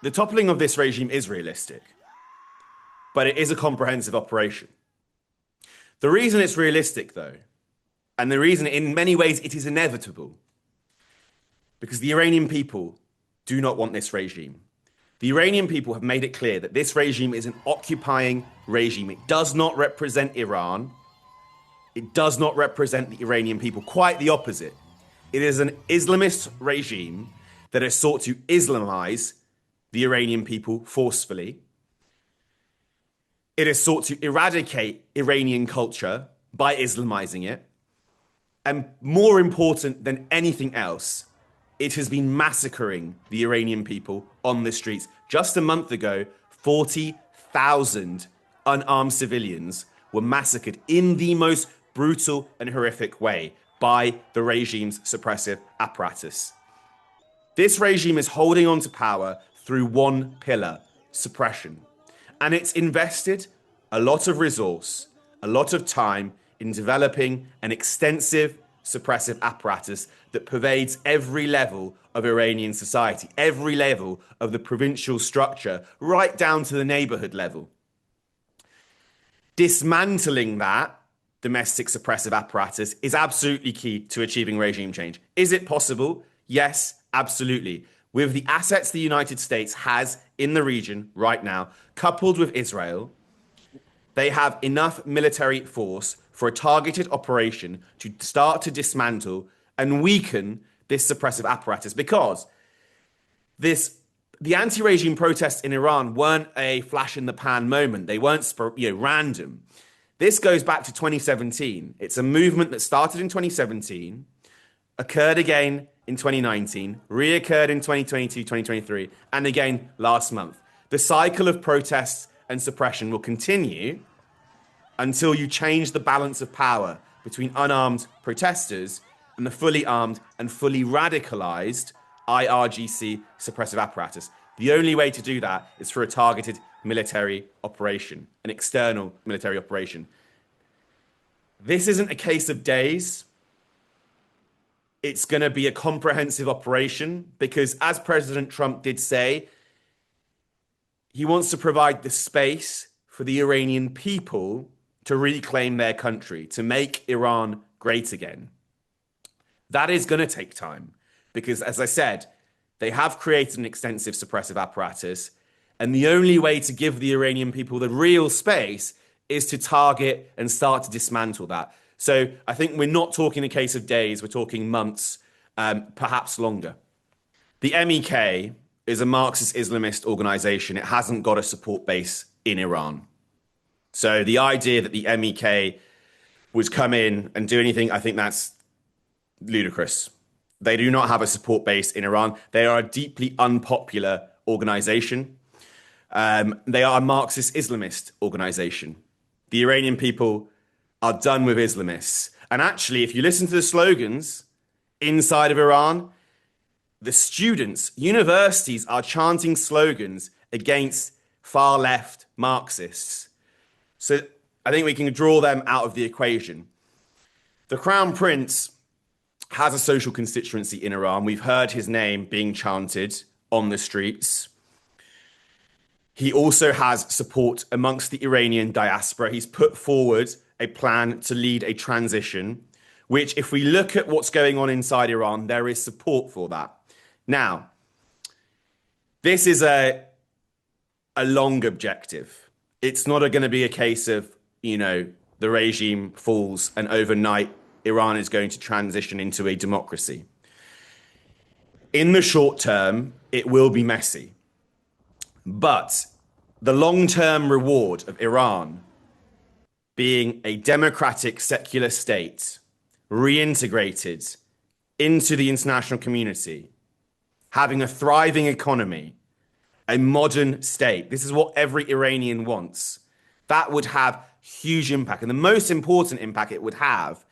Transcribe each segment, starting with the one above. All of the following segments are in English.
the toppling of this regime is realistic, but it is a comprehensive operation. The reason it's realistic, though, and the reason in many ways it is inevitable, because the Iranian people do not want this regime. The Iranian people have made it clear that this regime is an occupying regime. It does not represent Iran. It does not represent the Iranian people. Quite the opposite. It is an Islamist regime that has sought to Islamize the Iranian people forcefully. It has sought to eradicate Iranian culture by Islamizing it. And more important than anything else, it has been massacring the Iranian people on the streets. Just a month ago, 40,000 unarmed civilians were massacred in the most brutal and horrific way by the regime's suppressive apparatus. This regime is holding on to power through one pillar, suppression. And it's invested a lot of resource, a lot of time in developing an extensive suppressive apparatus that pervades every level of Iranian society, every level of the provincial structure, right down to the neighborhood level. Dismantling that domestic suppressive apparatus is absolutely key to achieving regime change. Is it possible? Yes, absolutely. With the assets the United States has in the region right now, coupled with Israel, they have enough military force for a targeted operation to start to dismantle and weaken this suppressive apparatus, because the anti-regime protests in Iran weren't a flash in the pan moment. They weren't random. This goes back to 2017. It's a movement that started in 2017, occurred again in 2019, reoccurred in 2022, 2023, and again last month. The cycle of protests and suppression will continue until you change the balance of power between unarmed protesters and the fully armed and fully radicalized IRGC suppressive apparatus. The only way to do that is through a targeted military operation, an external military operation. This isn't a case of days. It's going to be a comprehensive operation because, as President Trump did say, he wants to provide the space for the Iranian people to reclaim their country, to make Iran great again. That is going to take time because, as I said, they have created an extensive suppressive apparatus. And the only way to give the Iranian people the real space is to target and start to dismantle that. So I think we're not talking a case of days, we're talking months, perhaps longer. The MEK is a Marxist Islamist organization. It hasn't got a support base in Iran. So the idea that the MEK would come in and do anything, I think that's ludicrous. They do not have a support base in Iran. They are a deeply unpopular organization. They are a Marxist Islamist organization. The Iranian people are done with Islamists. And actually, if you listen to the slogans inside of Iran, the students, universities are chanting slogans against far left Marxists. So I think we can draw them out of the equation. The Crown Prince has a social constituency in Iran. We've heard his name being chanted on the streets. He also has support amongst the Iranian diaspora. He's put forward a plan to lead a transition, which, if we look at what's going on inside Iran, there is support for that. Now, this is a long objective. It's not going to be a case of, the regime falls and overnight Iran is going to transition into a democracy. In the short term, it will be messy. But the long-term reward of Iran being a democratic secular state, reintegrated into the international community, having a thriving economy, a modern state. This is what every Iranian wants. That would have huge impact. And the most important impact it would have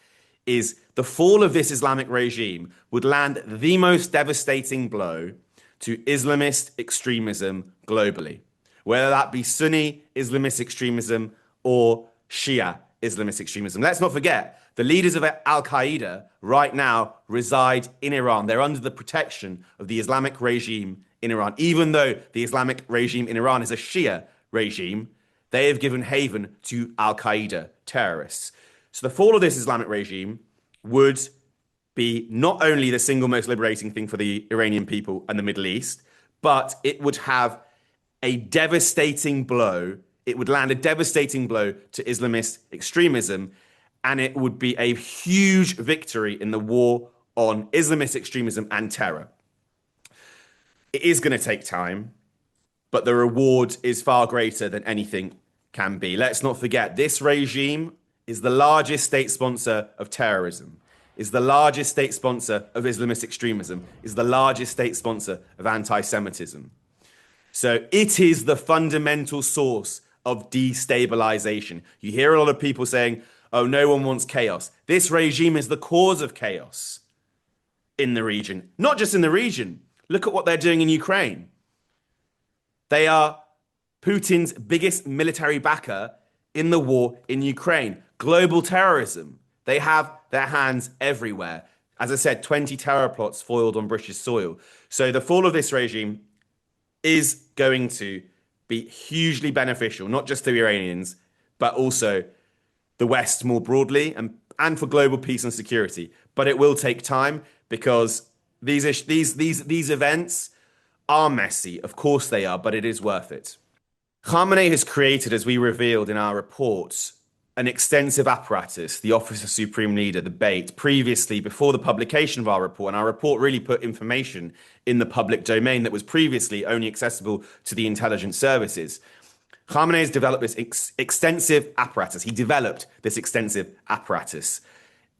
is the fall of this Islamic regime would land the most devastating blow to Islamist extremism globally, whether that be Sunni Islamist extremism or Shia Islamist extremism. Let's not forget, the leaders of Al-Qaeda right now reside in Iran. They're under the protection of the Islamic regime in Iran. Even though the Islamic regime in Iran is a Shia regime, they have given haven to Al-Qaeda terrorists. So the fall of this Islamic regime would be not only the single most liberating thing for the Iranian people and the Middle East, but it would have a devastating blow. It would land a devastating blow to Islamist extremism, and it would be a huge victory in the war on Islamist extremism and terror. It is going to take time, but the reward is far greater than anything can be. Let's not forget, this regime is the largest state sponsor of terrorism, is the largest state sponsor of Islamist extremism, is the largest state sponsor of anti-Semitism. So it is the fundamental source of destabilization. You hear a lot of people saying, oh, no one wants chaos. This regime is the cause of chaos in the region. Not just in the region. Look at what they're doing in Ukraine. They are Putin's biggest military backer in the war in Ukraine. Global terrorism. They have their hands everywhere. As I said, 20 terror plots foiled on British soil. So the fall of this regime is going to be hugely beneficial, not just to the Iranians, but also the West more broadly and for global peace and security. But it will take time because these events are messy. Of course they are, but it is worth it. Khamenei has created, as we revealed in our reports, an extensive apparatus, the Office of Supreme Leader, the BAIT, previously before the publication of our report. And our report really put information in the public domain that was previously only accessible to the intelligence services. Khamenei has developed this extensive apparatus. He developed this extensive apparatus,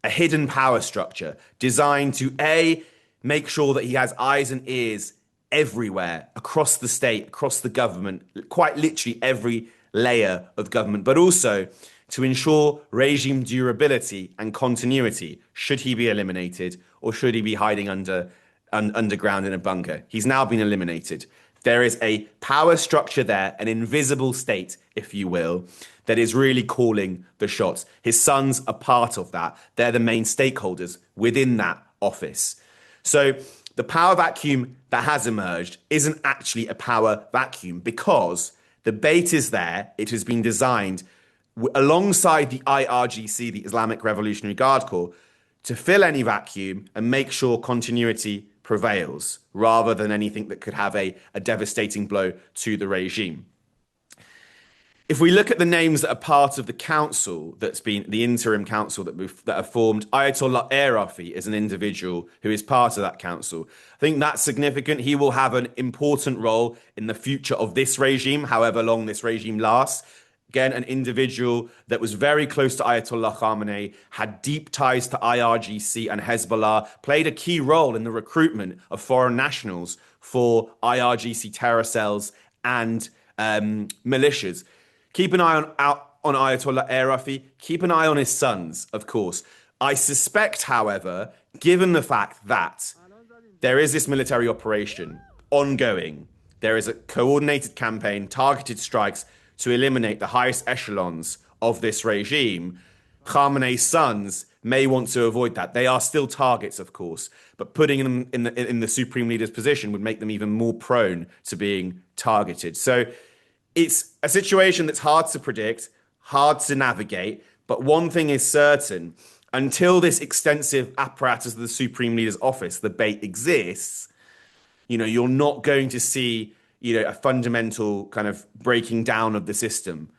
a hidden power structure designed to, A, make sure that he has eyes and ears everywhere, across the state, across the government, quite literally every layer of government, but also to ensure regime durability and continuity should he be eliminated or should he be hiding underground in a bunker. He's now been eliminated. There is a power structure there, an invisible state, if you will, that is really calling the shots. His sons are part of that. They're the main stakeholders within that office. So the power vacuum that has emerged isn't actually a power vacuum because the bait is there. It has been designed alongside the IRGC, the Islamic Revolutionary Guard Corps, to fill any vacuum and make sure continuity prevails rather than anything that could have a devastating blow to the regime. If we look at the names that are part of the council that's been the interim council that have formed, Ayatollah Rafi is an individual who is part of that council. I think that's significant. He will have an important role in the future of this regime, however long this regime lasts. Again, an individual that was very close to Ayatollah Khamenei, had deep ties to IRGC and Hezbollah, played a key role in the recruitment of foreign nationals for IRGC terror cells and militias. Keep an eye on Ayatollah Rafi. Keep an eye on his sons, of course. I suspect, however, given the fact that there is this military operation ongoing, there is a coordinated campaign, targeted strikes to eliminate the highest echelons of this regime, Khamenei's sons may want to avoid that. They are still targets, of course, but putting them in the supreme leader's position would make them even more prone to being targeted. So it's a situation that's hard to predict, hard to navigate, but one thing is certain. Until this extensive apparatus of the supreme leader's office, the BAIT, exists, you're not going to see a fundamental kind of breaking down of the system.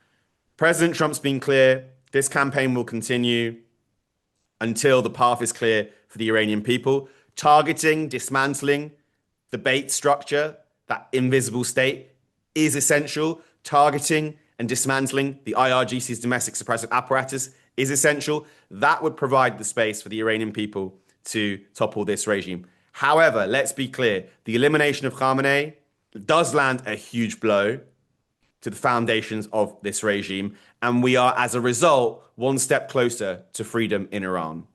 President Trump's been clear, this campaign will continue until the path is clear for the Iranian people. Targeting, dismantling the BAIT structure, that invisible state, is essential. Targeting and dismantling the IRGC's domestic suppressive apparatus is essential. That would provide the space for the Iranian people to topple this regime. However, let's be clear, the elimination of Khamenei does land a huge blow to the foundations of this regime, and we are, as a result, one step closer to freedom in Iran.